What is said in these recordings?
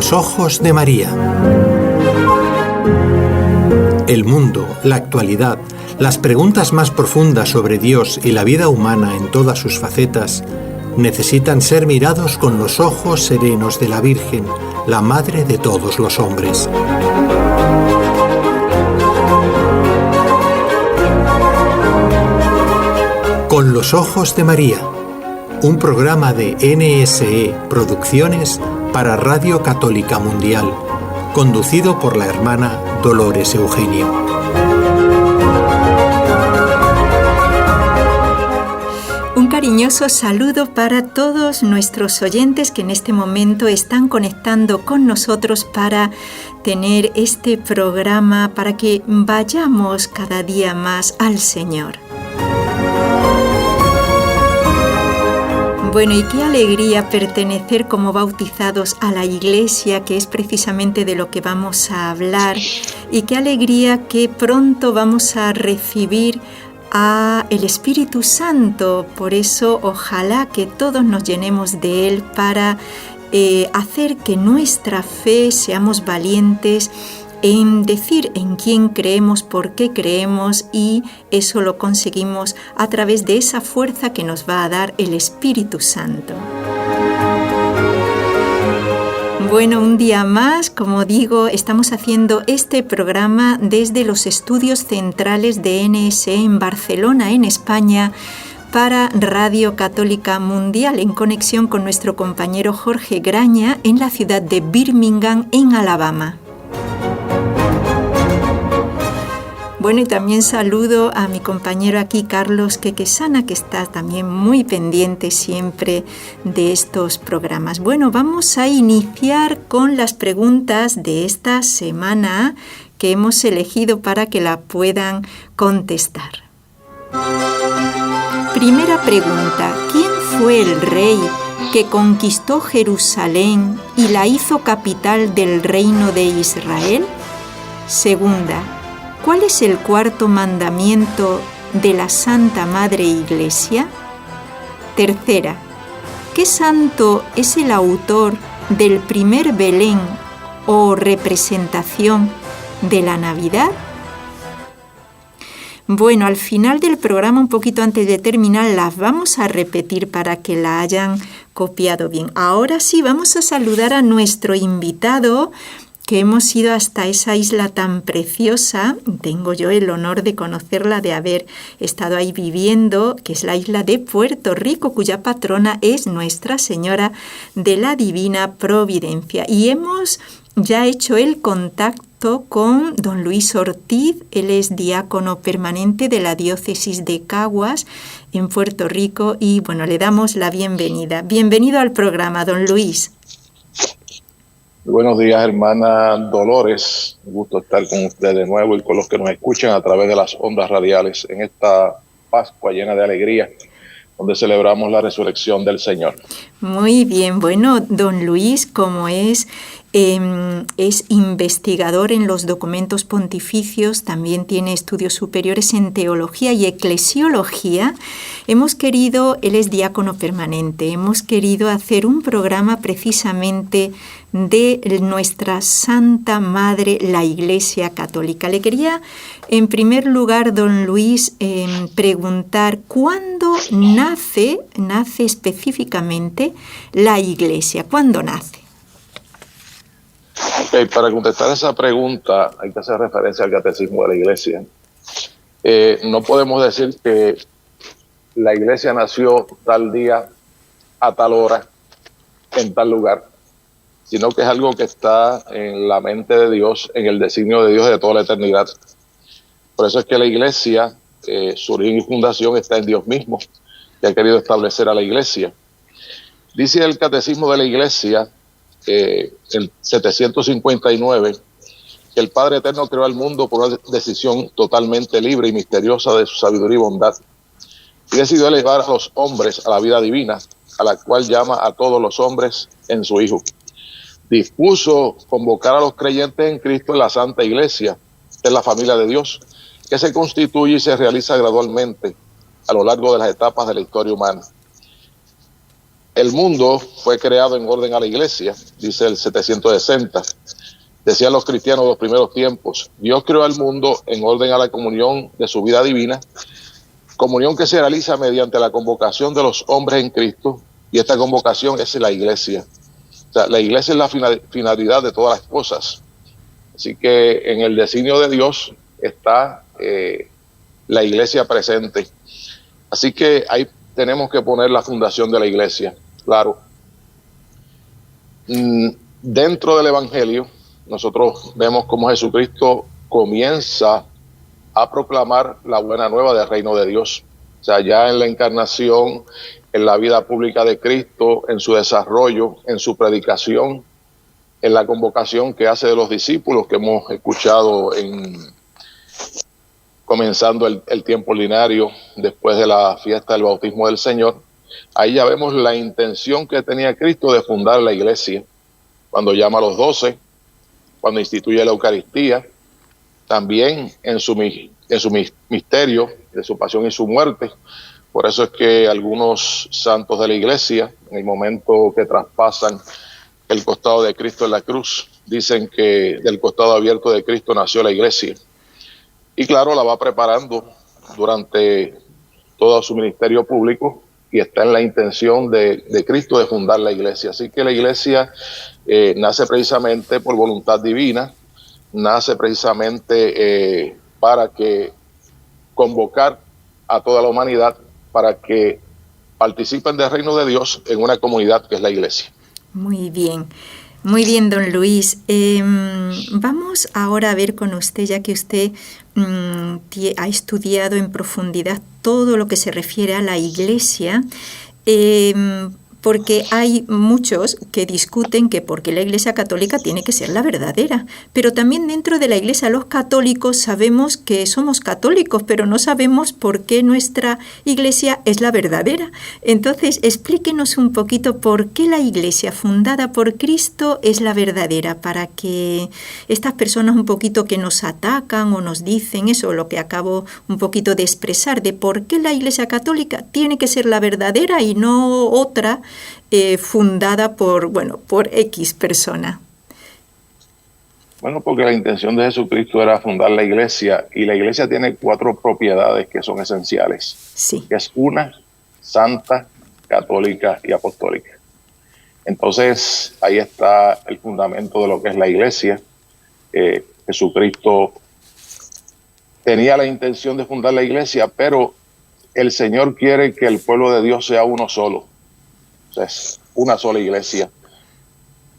los ojos de María. El mundo, la actualidad, las preguntas más profundas sobre Dios y la vida humana en todas sus facetas necesitan ser mirados con los ojos serenos de la Virgen, la Madre de todos los hombres. Con los ojos de María, un programa de NSE Producciones para Radio Católica Mundial, conducido por la hermana Dolores Eugenio. Un cariñoso saludo para todos nuestros oyentes que en este momento están conectando con nosotros para tener este programa, para que vayamos cada día más al Señor. Bueno, y qué alegría pertenecer como bautizados a la Iglesia, que es precisamente de lo que vamos a hablar, y qué alegría que pronto vamos a recibir a el Espíritu Santo. Por eso, ojalá que todos nos llenemos de Él para hacer que nuestra fe seamos valientes en decir en quién creemos, por qué creemos, y eso lo conseguimos a través de esa fuerza que nos va a dar el Espíritu Santo. Bueno, un día más, como digo, estamos haciendo este programa desde los estudios centrales de NSE en Barcelona, en España, para Radio Católica Mundial, en conexión con nuestro compañero Jorge Graña en la ciudad de Birmingham, en Alabama. Bueno, y también saludo a mi compañero aquí, Carlos Quequesana, que está también muy pendiente siempre de estos programas. Bueno, vamos a iniciar con las preguntas de esta semana que hemos elegido para que la puedan contestar. Primera pregunta: ¿quién fue el rey que conquistó Jerusalén y la hizo capital del reino de Israel? Segunda: ¿cuál es el cuarto mandamiento de la Santa Madre Iglesia? Tercera: ¿qué santo es el autor del primer Belén o representación de la Navidad? Bueno, al final del programa, un poquito antes de terminar, las vamos a repetir para que la hayan copiado bien. Ahora sí, vamos a saludar a nuestro invitado, que hemos ido hasta esa isla tan preciosa. Tengo yo el honor de conocerla, de haber estado ahí viviendo, que es la isla de Puerto Rico, cuya patrona es Nuestra Señora de la Divina Providencia. Y hemos ya hecho el contacto con don Luis Ortiz. Él es diácono permanente de la diócesis de Caguas, en Puerto Rico, y bueno, le damos la bienvenida. Bienvenido al programa, don Luis. Buenos días, hermana Dolores. Un gusto estar con usted de nuevo y con los que nos escuchan a través de las ondas radiales en esta Pascua llena de alegría, donde celebramos la resurrección del Señor. Muy bien. Bueno, don Luis, como es investigador en los documentos pontificios, también tiene estudios superiores en teología y eclesiología. Él es diácono permanente, hemos querido hacer un programa precisamente de nuestra Santa Madre, la Iglesia Católica. Le quería, en primer lugar, don Luis, preguntar cuándo nace específicamente la Iglesia. ¿Cuándo nace? Okay, para contestar esa pregunta hay que hacer referencia al Catecismo de la Iglesia. No podemos decir que la Iglesia nació tal día, a tal hora, en tal lugar, sino que es algo que está en la mente de Dios, en el designio de Dios de toda la eternidad. Por eso es que la Iglesia, su origen y fundación está en Dios mismo, que ha querido establecer a la Iglesia. Dice el Catecismo de la Iglesia, el 759, que el Padre Eterno creó al mundo por una decisión totalmente libre y misteriosa de su sabiduría y bondad, y decidió elevar a los hombres a la vida divina, a la cual llama a todos los hombres en su Hijo. Dispuso convocar a los creyentes en Cristo en la Santa Iglesia, que es la familia de Dios, que se constituye y se realiza gradualmente a lo largo de las etapas de la historia humana. el mundo fue creado en orden a la iglesia, dice el 760. Decían los cristianos de los primeros tiempos, Dios creó al mundo en orden a la comunión de su vida divina, comunión que se realiza mediante la convocación de los hombres en Cristo, y esta convocación es la iglesia. O sea, la iglesia es la finalidad de todas las cosas. Así que en el designio de Dios está la iglesia presente. Así que ahí tenemos que poner la fundación de la iglesia, claro. Dentro del Evangelio, nosotros vemos cómo Jesucristo comienza a proclamar la buena nueva del reino de Dios. O sea, ya en la encarnación, en la vida pública de Cristo, en su desarrollo, en su predicación, en la convocación que hace de los discípulos que hemos escuchado comenzando el tiempo ordinario después de la fiesta del bautismo del Señor. Ahí ya vemos la intención que tenía Cristo de fundar la iglesia, cuando llama a los 12, cuando instituye la Eucaristía, también en su misterio de su pasión y su muerte. Por eso es que algunos santos de la iglesia, en el momento que traspasan el costado de Cristo en la cruz, dicen que del costado abierto de Cristo nació la iglesia. Y claro, la va preparando durante todo su ministerio público y está en la intención de Cristo de fundar la iglesia. Así que la iglesia nace precisamente por voluntad divina, nace precisamente para que convocar a toda la humanidad para que participen del reino de Dios en una comunidad que es la iglesia. Muy bien, don Luis. Vamos ahora a ver con usted, ya que usted ha estudiado en profundidad todo lo que se refiere a la iglesia, porque hay muchos que discuten que porque la Iglesia Católica tiene que ser la verdadera, pero también dentro de la Iglesia los católicos sabemos que somos católicos, pero no sabemos por qué nuestra Iglesia es la verdadera. Entonces, explíquenos un poquito por qué la Iglesia fundada por Cristo es la verdadera, para que estas personas un poquito que nos atacan o nos dicen eso, lo que acabo un poquito de expresar, de por qué la Iglesia Católica tiene que ser la verdadera y no otra, fundada por X persona. Bueno, porque la intención de Jesucristo era fundar la iglesia, y la iglesia tiene 4 propiedades que son esenciales. Sí. Que es una, santa, católica y apostólica. Entonces, ahí está el fundamento de lo que es la iglesia. Jesucristo tenía la intención de fundar la iglesia, pero el Señor quiere que el pueblo de Dios sea uno solo. Es una sola iglesia.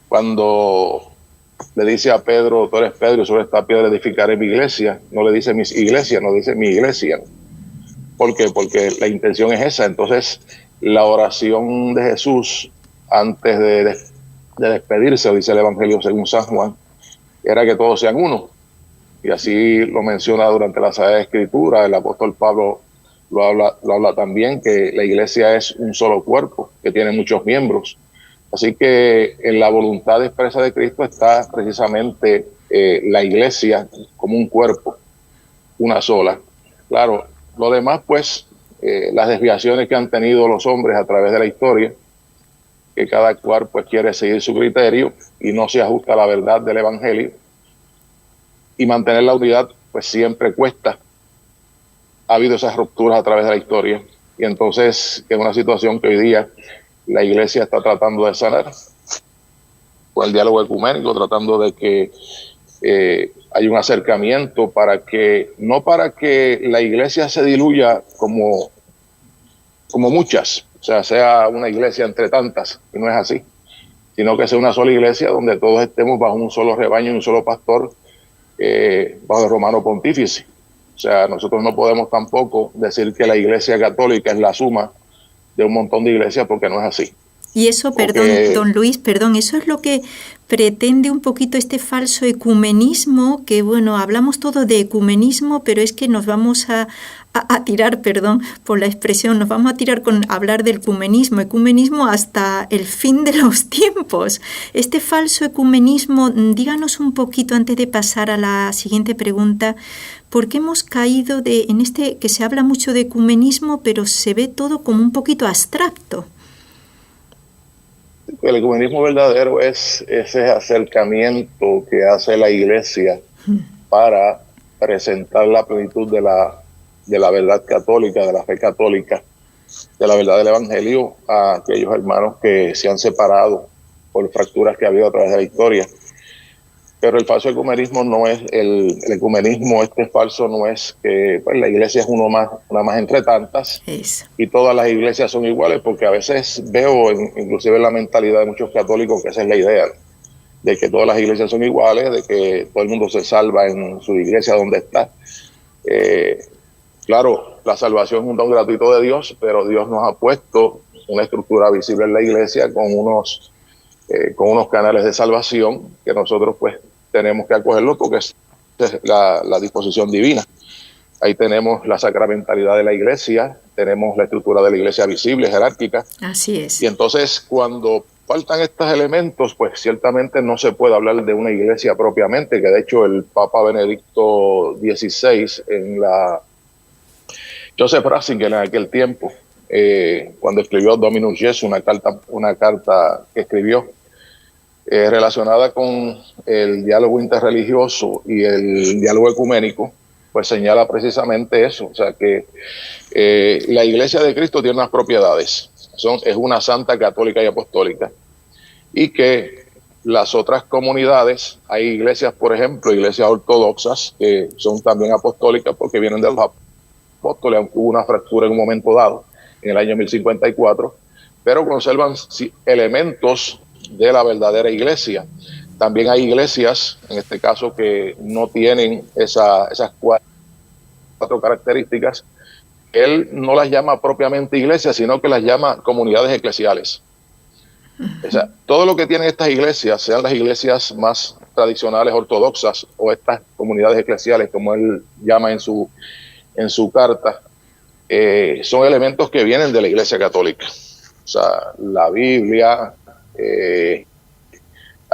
Cuando le dice a Pedro, tú eres Pedro y sobre esta piedra edificaré mi iglesia, no le dice mis iglesias, no dice mi iglesia. ¿Por qué? Porque la intención es esa. Entonces, la oración de Jesús antes de despedirse, dice el Evangelio según San Juan, era que todos sean uno. Y así lo menciona durante la Sagrada Escritura. El apóstol Pablo lo habla también, que la iglesia es un solo cuerpo, que tiene muchos miembros. Así que en la voluntad expresa de Cristo está precisamente la iglesia como un cuerpo, una sola. Claro, lo demás pues, las desviaciones que han tenido los hombres a través de la historia, que cada cual pues quiere seguir su criterio y no se ajusta a la verdad del Evangelio, y mantener la unidad pues siempre cuesta. Ha habido esas rupturas a través de la historia, y entonces es una situación que hoy día la iglesia está tratando de sanar con el diálogo ecuménico, tratando de que hay un acercamiento no para que la iglesia se diluya como muchas, o sea una iglesia entre tantas, y no es así, sino que sea una sola iglesia donde todos estemos bajo un solo rebaño y un solo pastor, bajo el romano pontífice. O sea, nosotros no podemos tampoco decir que la iglesia católica es la suma de un montón de iglesias, porque no es así. Y eso, don Luis, eso es lo que pretende un poquito este falso ecumenismo, que hablamos todo de ecumenismo, pero es que nos vamos a tirar, perdón por la expresión, nos vamos a tirar con hablar del ecumenismo hasta el fin de los tiempos. Este falso ecumenismo, díganos un poquito antes de pasar a la siguiente pregunta, ¿por qué hemos caído en que se habla mucho de ecumenismo, pero se ve todo como un poquito abstracto? El ecumenismo verdadero es ese acercamiento que hace la Iglesia para presentar la plenitud de la verdad católica, de la fe católica, de la verdad del Evangelio a aquellos hermanos que se han separado por fracturas que ha habido a través de la historia. Pero el falso ecumenismo no es, el ecumenismo falso no es que pues, la iglesia es una más entre tantas. Eso. Y todas las iglesias son iguales, porque a veces veo, inclusive en la mentalidad de muchos católicos, que esa es la idea, de que todas las iglesias son iguales, de que todo el mundo se salva en su iglesia donde está. Claro, la salvación es un don gratuito de Dios, pero Dios nos ha puesto una estructura visible en la iglesia con unos canales de salvación que nosotros pues tenemos que acogerlo porque es la disposición divina. Ahí tenemos la sacramentalidad de la iglesia, tenemos la estructura de la iglesia visible, jerárquica. Así es. Y entonces cuando faltan estos elementos, pues ciertamente no se puede hablar de una iglesia propiamente, que de hecho el Papa Benedicto XVI Joseph Ratzinger en aquel tiempo, cuando escribió Dominus Jesu, una carta que escribió relacionada con el diálogo interreligioso y el diálogo ecuménico, pues señala precisamente eso, o sea que la Iglesia de Cristo tiene unas propiedades, es una santa, católica y apostólica, y que las otras comunidades, hay iglesias, por ejemplo, iglesias ortodoxas, que son también apostólicas porque vienen de los apóstoles, aunque hubo una fractura en un momento dado, en el año 1054, pero conservan elementos de la verdadera iglesia. También hay iglesias, en este caso, que no tienen esas cuatro características. Él no las llama propiamente iglesias, sino que las llama comunidades eclesiales. O sea, todo lo que tienen estas iglesias, sean las iglesias más tradicionales ortodoxas o estas comunidades eclesiales, como él llama en su carta, son elementos que vienen de la Iglesia Católica. O sea, la Biblia,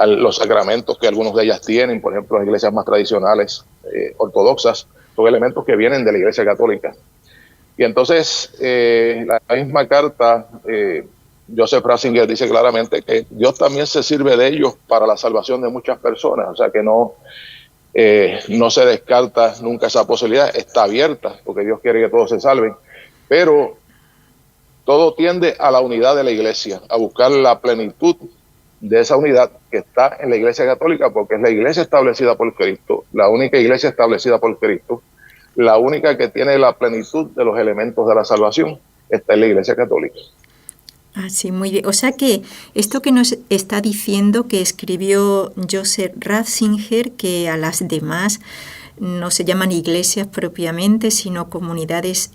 los sacramentos que algunos de ellas tienen, por ejemplo, las iglesias más tradicionales ortodoxas, son elementos que vienen de la Iglesia Católica. Y entonces, la misma carta, Joseph Ratzinger dice claramente que Dios también se sirve de ellos para la salvación de muchas personas, o sea que no se descarta nunca esa posibilidad, está abierta, porque Dios quiere que todos se salven, pero todo tiende a la unidad de la iglesia, a buscar la plenitud de esa unidad que está en la Iglesia Católica, porque es la iglesia establecida por Cristo, la única iglesia establecida por Cristo, la única que tiene la plenitud de los elementos de la salvación, está en la Iglesia Católica. Ah, sí, muy bien. O sea que esto que nos está diciendo que escribió Joseph Ratzinger, que a las demás no se llaman iglesias propiamente, sino comunidades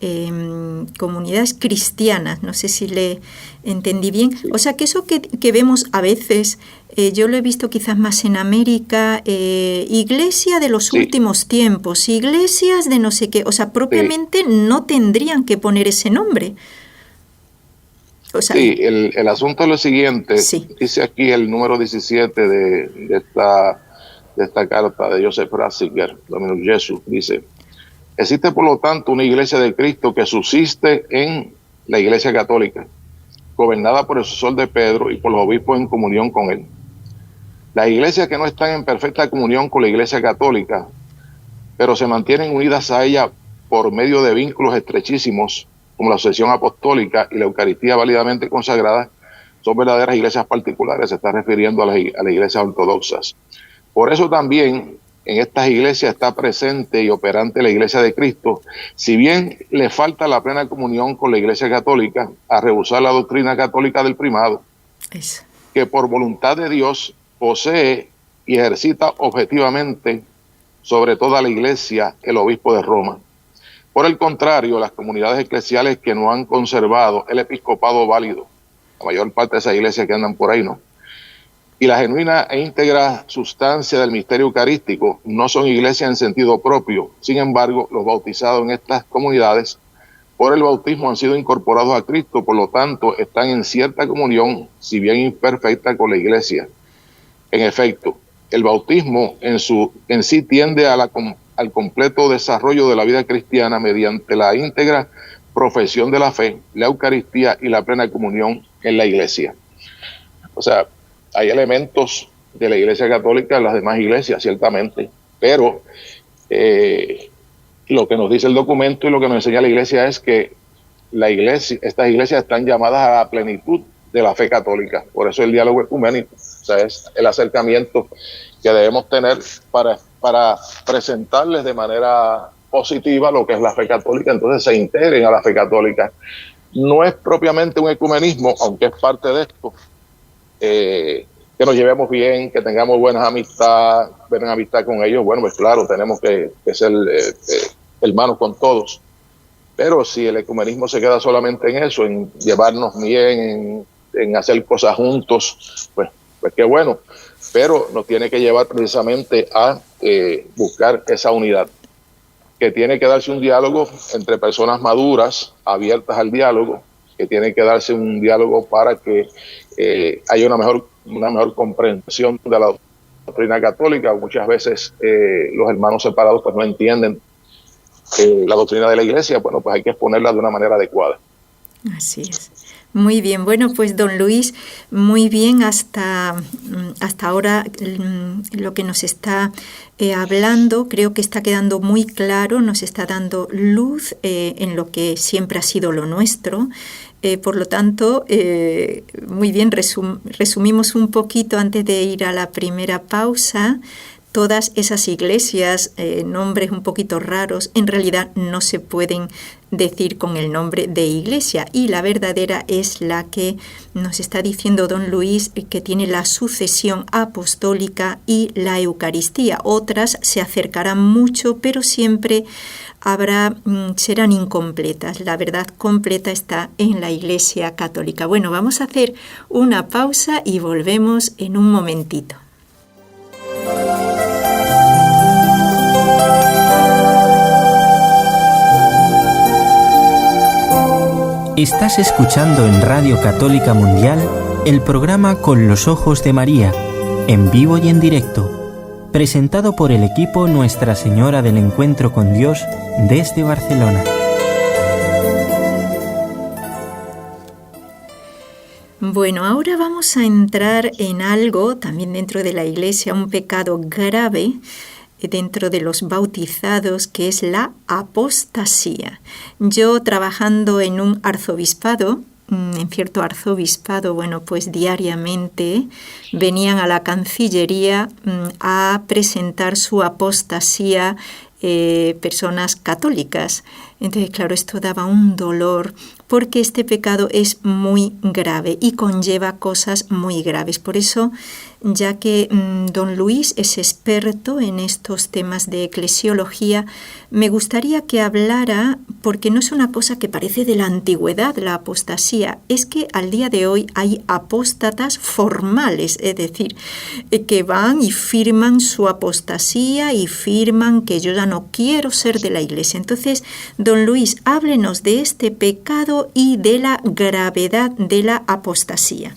cristianas. No sé si le entendí bien. O sea que eso que vemos a veces, yo lo he visto quizás más en América, iglesia de los últimos tiempos, iglesias de no sé qué. O sea, propiamente no tendrían que poner ese nombre. O sea, el asunto es lo siguiente, dice aquí el número 17 de esta carta de Joseph Ratzinger, Dominus Jesu, dice: existe por lo tanto una iglesia de Cristo que subsiste en la Iglesia Católica, gobernada por el sucesor de Pedro y por los obispos en comunión con él. Las iglesias que no están en perfecta comunión con la Iglesia Católica, pero se mantienen unidas a ella por medio de vínculos estrechísimos, como la sucesión apostólica y la Eucaristía válidamente consagrada, son verdaderas iglesias particulares. Se está refiriendo a las iglesias ortodoxas. Por eso también en estas iglesias está presente y operante la Iglesia de Cristo, si bien le falta la plena comunión con la Iglesia Católica, a rehusar la doctrina católica del primado, que por voluntad de Dios posee y ejercita objetivamente sobre toda la Iglesia el obispo de Roma. Por el contrario, las comunidades eclesiales que no han conservado el episcopado válido, la mayor parte de esas iglesias que andan por ahí, ¿no?, y la genuina e íntegra sustancia del misterio eucarístico, no son iglesias en sentido propio. Sin embargo, los bautizados en estas comunidades por el bautismo han sido incorporados a Cristo, por lo tanto están en cierta comunión, si bien imperfecta, con la iglesia. En efecto, el bautismo en sí tiende al completo desarrollo de la vida cristiana mediante la íntegra profesión de la fe, la Eucaristía y la plena comunión en la iglesia. O sea, hay elementos de la Iglesia Católica en las demás iglesias, ciertamente, pero lo que nos dice el documento y lo que nos enseña la Iglesia es que estas iglesias están llamadas a la plenitud de la fe católica. Por eso el diálogo ecuménico, o sea, es el acercamiento que debemos tener para presentarles de manera positiva lo que es la fe católica, entonces se integren a la fe católica. No es propiamente un ecumenismo, aunque es parte de esto, que nos llevemos bien, que tengamos buena amistad con ellos. Bueno, pues claro, tenemos que ser hermanos con todos. Pero si el ecumenismo se queda solamente en eso, en llevarnos bien, en hacer cosas juntos, pues qué bueno. Pero nos tiene que llevar precisamente a buscar esa unidad, que tiene que darse un diálogo entre personas maduras, abiertas al diálogo, que tiene que darse un diálogo para que haya una mejor comprensión de la doctrina católica. Muchas veces los hermanos separados pues no entienden la doctrina de la Iglesia. Bueno, pues hay que exponerla de una manera adecuada. Así es. Muy bien, bueno, pues don Luis, muy bien hasta ahora lo que nos está hablando, creo que está quedando muy claro, nos está dando luz en lo que siempre ha sido lo nuestro. Por lo tanto, muy bien, resumimos un poquito antes de ir a la primera pausa. Todas esas iglesias, nombres un poquito raros, en realidad no se pueden decir con el nombre de iglesia, y la verdadera es la que nos está diciendo don Luis, que tiene la sucesión apostólica y la Eucaristía. Otras se acercarán mucho, pero siempre serán incompletas. La verdad completa está en la Iglesia Católica. Bueno, vamos a hacer una pausa y volvemos en un momentito. Estás escuchando en Radio Católica Mundial el programa Con los Ojos de María, en vivo y en directo, presentado por el equipo Nuestra Señora del Encuentro con Dios desde Barcelona. Bueno, ahora vamos a entrar en algo, también dentro de la Iglesia, un pecado grave dentro de los bautizados, que es la apostasía. Yo, trabajando en un arzobispado, en cierto arzobispado, bueno, pues diariamente venían a la Cancillería a presentar su apostasía personas católicas. Entonces, claro, esto daba un dolor, porque este pecado es muy grave y conlleva cosas muy graves. Por eso, ya que don Luis es experto en estos temas de eclesiología, me gustaría que hablara, porque no es una cosa que parece de la antigüedad, la apostasía, es que al día de hoy hay apóstatas formales, es decir, que van y firman su apostasía y firman que yo ya no quiero ser de la Iglesia. Entonces, don Luis, háblenos de este pecado y de la gravedad de la apostasía.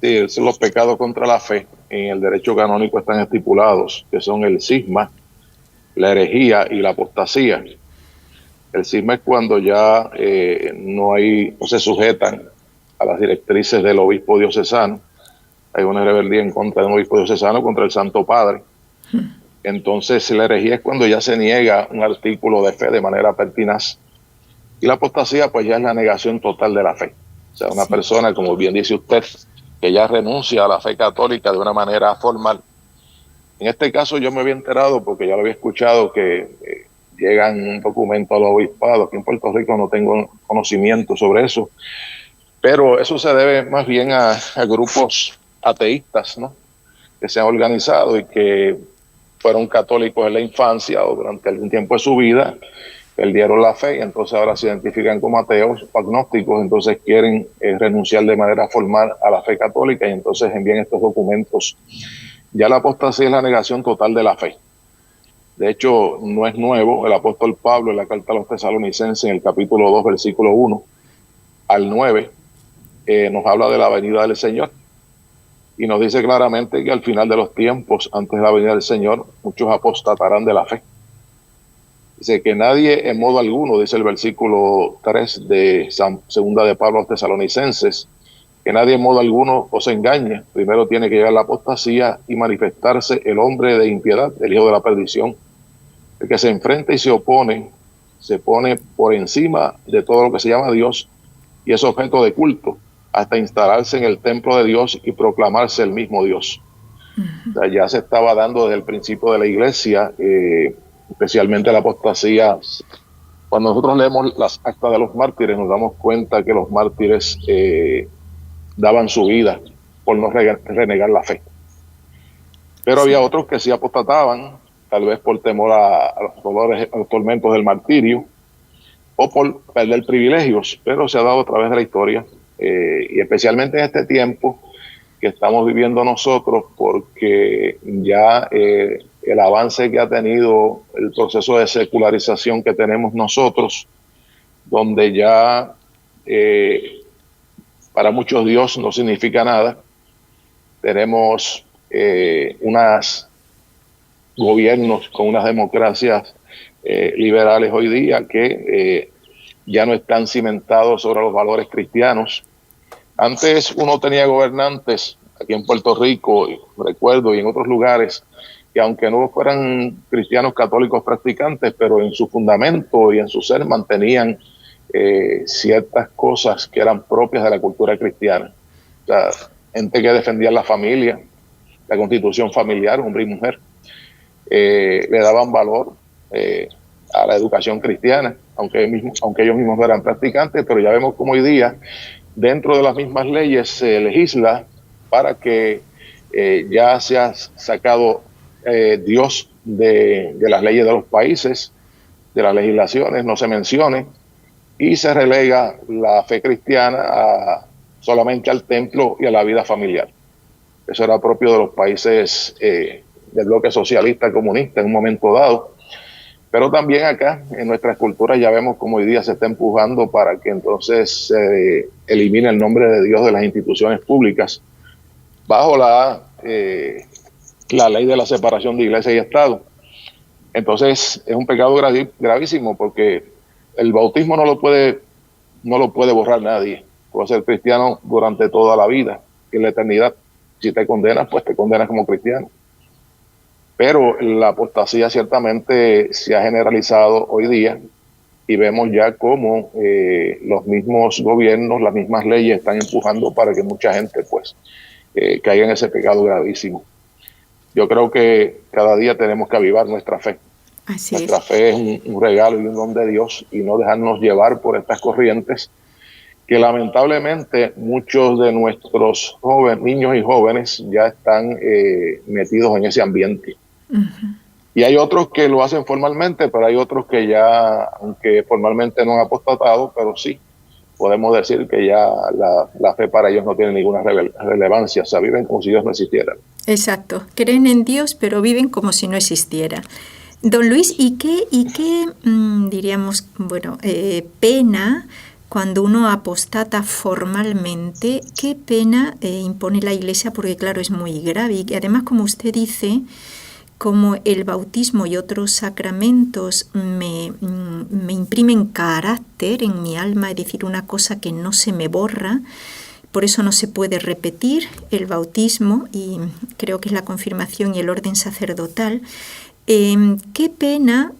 Sí, los pecados contra la fe en el derecho canónico están estipulados, que son el cisma, la herejía y la apostasía. El cisma es cuando ya no se sujetan a las directrices del obispo diocesano. Hay una rebeldía en contra de un obispo diocesano contra el Santo Padre. Entonces, la herejía es cuando ya se niega un artículo de fe de manera pertinaz. Y la apostasía, pues ya es la negación total de la fe. O sea, una persona, como bien dice usted, que ya renuncia a la fe católica de una manera formal. En este caso yo me había enterado, porque ya lo había escuchado, que llegan un documento a los obispados. Aquí en Puerto Rico no tengo conocimiento sobre eso, pero eso se debe más bien a grupos ateístas, ¿no?, que se han organizado y que fueron católicos en la infancia o durante algún tiempo de su vida, perdieron la fe y entonces ahora se identifican como ateos o agnósticos, entonces quieren renunciar de manera formal a la fe católica y entonces envían estos documentos. Ya la apostasía es la negación total de la fe. De hecho, no es nuevo. El apóstol Pablo, en la carta a los Tesalonicenses, en el capítulo 2, versículo 1 al 9, nos habla de la venida del Señor y nos dice claramente que al final de los tiempos, antes de la venida del Señor, muchos apostatarán de la fe. Dice que nadie en modo alguno, dice el versículo 3 de segunda de Pablo a los Tesalonicenses, que nadie en modo alguno os engañe. Primero tiene que llegar la apostasía y manifestarse el hombre de impiedad, el hijo de la perdición. El que se enfrenta y se opone, se pone por encima de todo lo que se llama Dios y es objeto de culto, hasta instalarse en el templo de Dios y proclamarse el mismo Dios. O sea, ya se estaba dando desde el principio de la iglesia, especialmente la apostasía. Cuando nosotros leemos las actas de los mártires, nos damos cuenta que los mártires daban su vida por no renegar la fe. Pero había otros que sí apostataban, tal vez por temor a los dolores, a los tormentos del martirio, o por perder privilegios, pero se ha dado a través de la historia, y especialmente en este tiempo que estamos viviendo nosotros, porque ya el avance que ha tenido el proceso de secularización que tenemos nosotros, donde ya para muchos Dios no significa nada. Tenemos unos gobiernos con unas democracias liberales hoy día que ya no están cimentados sobre los valores cristianos. Antes uno tenía gobernantes aquí en Puerto Rico, recuerdo, y en otros lugares, que aunque no fueran cristianos católicos practicantes, pero en su fundamento y en su ser mantenían ciertas cosas que eran propias de la cultura cristiana. O sea, gente que defendía la familia, la constitución familiar, hombre y mujer, le daban valor a la educación cristiana, aunque ellos mismos no eran practicantes, pero ya vemos como hoy día, dentro de las mismas leyes, se legisla para que ya se ha sacado Dios de las leyes de los países, de las legislaciones, no se mencione, y se relega la fe cristiana solamente al templo y a la vida familiar. Eso era propio de los países del bloque socialista comunista en un momento dado. Pero también acá, en nuestras culturas, ya vemos como hoy día se está empujando para que entonces se elimine el nombre de Dios de las instituciones públicas bajo la ley de la separación de iglesia y Estado. Entonces es un pecado gravísimo, porque el bautismo no lo puede borrar nadie. Puede ser cristiano durante toda la vida y en la eternidad. Si te condenas, pues te condenas como cristiano. Pero la apostasía ciertamente se ha generalizado hoy día y vemos ya cómo los mismos gobiernos, las mismas leyes están empujando para que mucha gente pues caiga en ese pecado gravísimo. Yo creo que cada día tenemos que avivar nuestra fe. Nuestra fe es un regalo y un don de Dios, y no dejarnos llevar por estas corrientes que lamentablemente muchos de nuestros niños y jóvenes ya están metidos en ese ambiente. Uh-huh. Y hay otros que lo hacen formalmente, pero hay otros que ya, aunque formalmente no han apostatado, pero sí, podemos decir que ya la fe para ellos no tiene ninguna relevancia. O sea, viven como si Dios no existiera. Exacto, creen en Dios, pero viven como si no existiera. Don Luis, ¿y qué diríamos, pena cuando uno apostata formalmente? ¿Qué pena impone la Iglesia? Porque claro, es muy grave, y además, como usted dice, como el bautismo y otros sacramentos me imprimen carácter en mi alma, es decir, una cosa que no se me borra. Por eso no se puede repetir el bautismo, y creo que es la confirmación y el orden sacerdotal. ¿Qué pena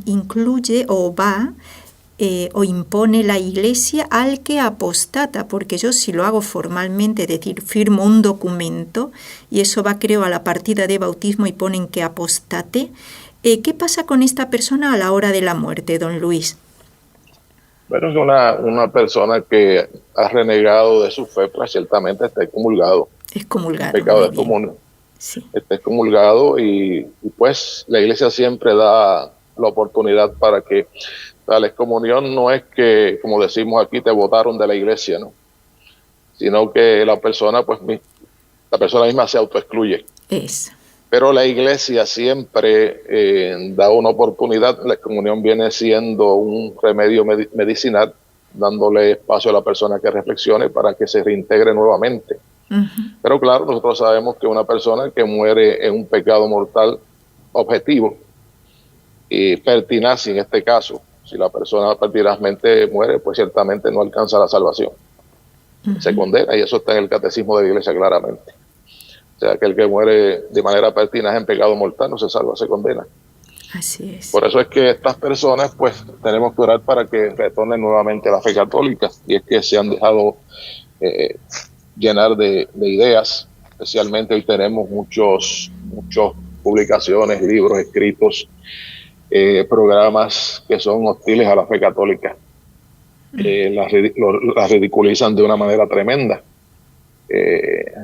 incluye o impone la Iglesia al que apostata? Porque yo, si lo hago formalmente, es decir, firmo un documento y eso va, creo, a la partida de bautismo y ponen que apostate, ¿qué pasa con esta persona a la hora de la muerte, don Luis? Bueno, es una persona que ha renegado de su fe, pues ciertamente está excomulgado. Excomulgado. Pecado de excomunión. Sí. Está excomulgado y pues la Iglesia siempre da la oportunidad para que la excomunión no es que, como decimos aquí, te votaron de la Iglesia, ¿no? Sino que la persona misma se autoexcluye. Es. Pero la Iglesia siempre da una oportunidad. La excomunión viene siendo un remedio medicinal, dándole espacio a la persona que reflexione para que se reintegre nuevamente. Uh-huh. Pero claro, nosotros sabemos que una persona que muere en un pecado mortal objetivo y pertinaz, en este caso, si la persona pertinazmente muere, pues ciertamente no alcanza la salvación. se condena, y eso está en el catecismo de la Iglesia claramente. O sea, que el que muere de manera pertinaz en pecado mortal no se salva, se condena. Así es. Por eso es que estas personas, pues, tenemos que orar para que retornen nuevamente a la fe católica, y es que se han dejado llenar de ideas. Especialmente hoy tenemos muchas publicaciones, libros, escritos, programas que son hostiles a la fe católica. Las ridiculizan de una manera tremenda,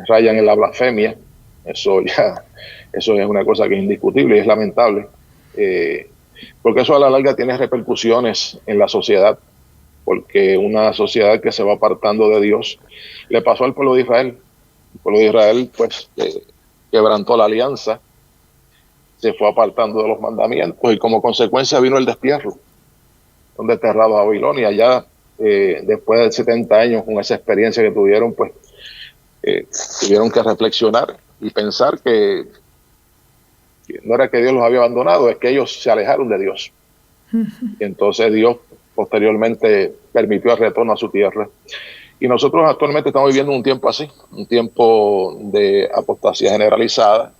rayan en la blasfemia. Eso es una cosa que es indiscutible y es lamentable, porque eso a la larga tiene repercusiones en la sociedad, porque una sociedad que se va apartando de Dios, le pasó al pueblo de Israel. El pueblo de Israel, pues, quebrantó la alianza, se fue apartando de los mandamientos, y como consecuencia vino el destierro. Son desterrados a Babilonia. Ya después de 70 años, con esa experiencia que tuvieron, pues tuvieron que reflexionar y pensar que no era que Dios los había abandonado, es que ellos se alejaron de Dios. Y entonces Dios posteriormente permitió el retorno a su tierra. Y nosotros actualmente estamos viviendo un tiempo así, un tiempo de apostasía generalizada,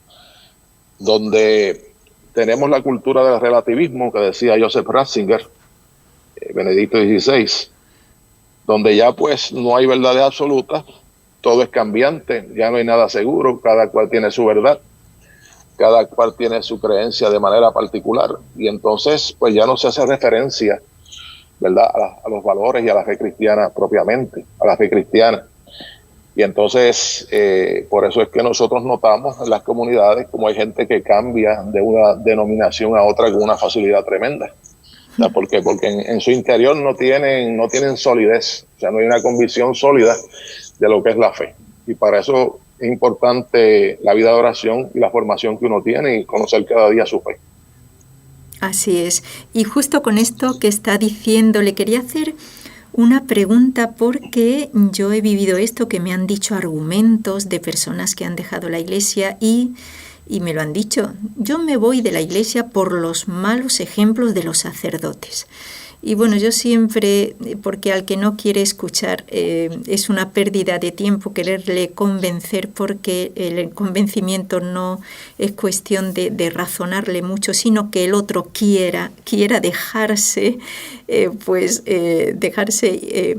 donde tenemos la cultura del relativismo que decía Joseph Ratzinger, Benedicto XVI, donde ya pues no hay verdades absolutas, todo es cambiante, ya no hay nada seguro, cada cual tiene su verdad, cada cual tiene su creencia de manera particular, y entonces pues ya no se hace referencia, ¿verdad?, a los valores y a la fe cristiana propiamente, a la fe cristiana. Y entonces por eso es que nosotros notamos en las comunidades como hay gente que cambia de una denominación a otra con una facilidad tremenda. O sea, ¿por qué? Porque en su interior no tienen solidez, o sea, no hay una convicción sólida de lo que es la fe. Y para eso es importante la vida de oración y la formación que uno tiene y conocer cada día su fe. Así es. Y justo con esto que está diciendo, le quería hacer una pregunta, porque yo he vivido esto, que me han dicho argumentos de personas que han dejado la Iglesia y me lo han dicho. Yo me voy de la Iglesia por los malos ejemplos de los sacerdotes. Y bueno, yo siempre, porque al que no quiere escuchar es una pérdida de tiempo quererle convencer, porque el convencimiento no es cuestión de razonarle mucho, sino que el otro quiera dejarse,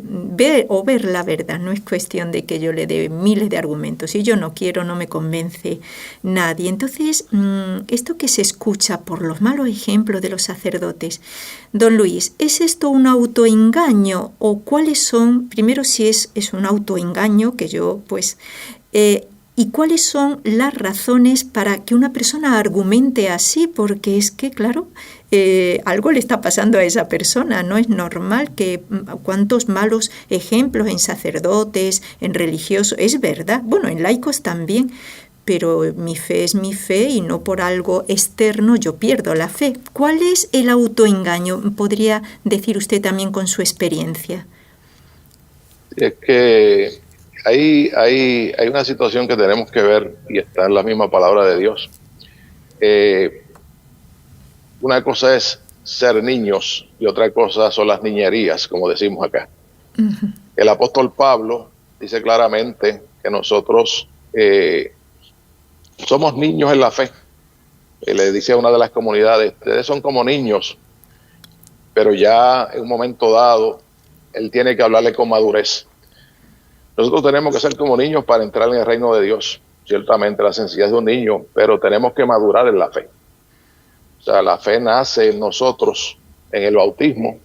ver la verdad. No es cuestión de que yo le dé miles de argumentos. Si yo no quiero, no me convence nadie. Entonces, esto que se escucha por los malos ejemplos de los sacerdotes, don Luis, ¿es esto un autoengaño o cuáles son, primero si es un autoengaño que yo y cuáles son las razones para que una persona argumente así? Porque es que, claro, algo le está pasando a esa persona, no es normal que cuántos malos ejemplos en sacerdotes, en religiosos, es verdad, bueno, en laicos también, pero mi fe es mi fe y no por algo externo yo pierdo la fe. ¿Cuál es el autoengaño? ¿Podría decir usted también con su experiencia? Es que hay una situación que tenemos que ver, y está en la misma palabra de Dios. Una cosa es ser niños y otra cosa son las niñerías, como decimos acá. Uh-huh. El apóstol Pablo dice claramente que nosotros somos niños en la fe. Le dice a una de las comunidades, ustedes son como niños, pero ya en un momento dado, él tiene que hablarle con madurez. Nosotros tenemos que ser como niños para entrar en el reino de Dios. Ciertamente la sencillez de un niño, pero tenemos que madurar en la fe. O sea, la fe nace en nosotros en el bautismo.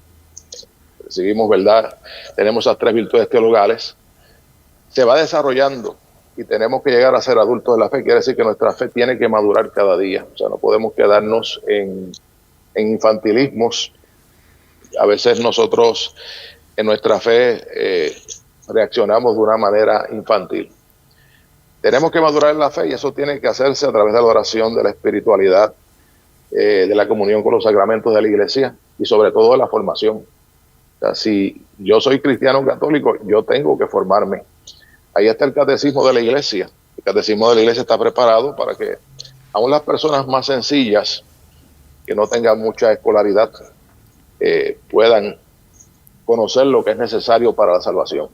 Recibimos, ¿verdad? Tenemos esas 3 virtudes teologales. Se va desarrollando y tenemos que llegar a ser adultos de la fe. Quiere decir que nuestra fe tiene que madurar cada día. O sea, no podemos quedarnos en infantilismos. A veces nosotros en nuestra fe reaccionamos de una manera infantil. Tenemos que madurar en la fe y eso tiene que hacerse a través de la oración, de la espiritualidad, de la comunión con los sacramentos de la Iglesia y sobre todo de la formación. O sea, si yo soy cristiano católico, yo tengo que formarme. Ahí está el catecismo de la Iglesia. El catecismo de la Iglesia está preparado para que aún las personas más sencillas, que no tengan mucha escolaridad, puedan conocer lo que es necesario para la salvación.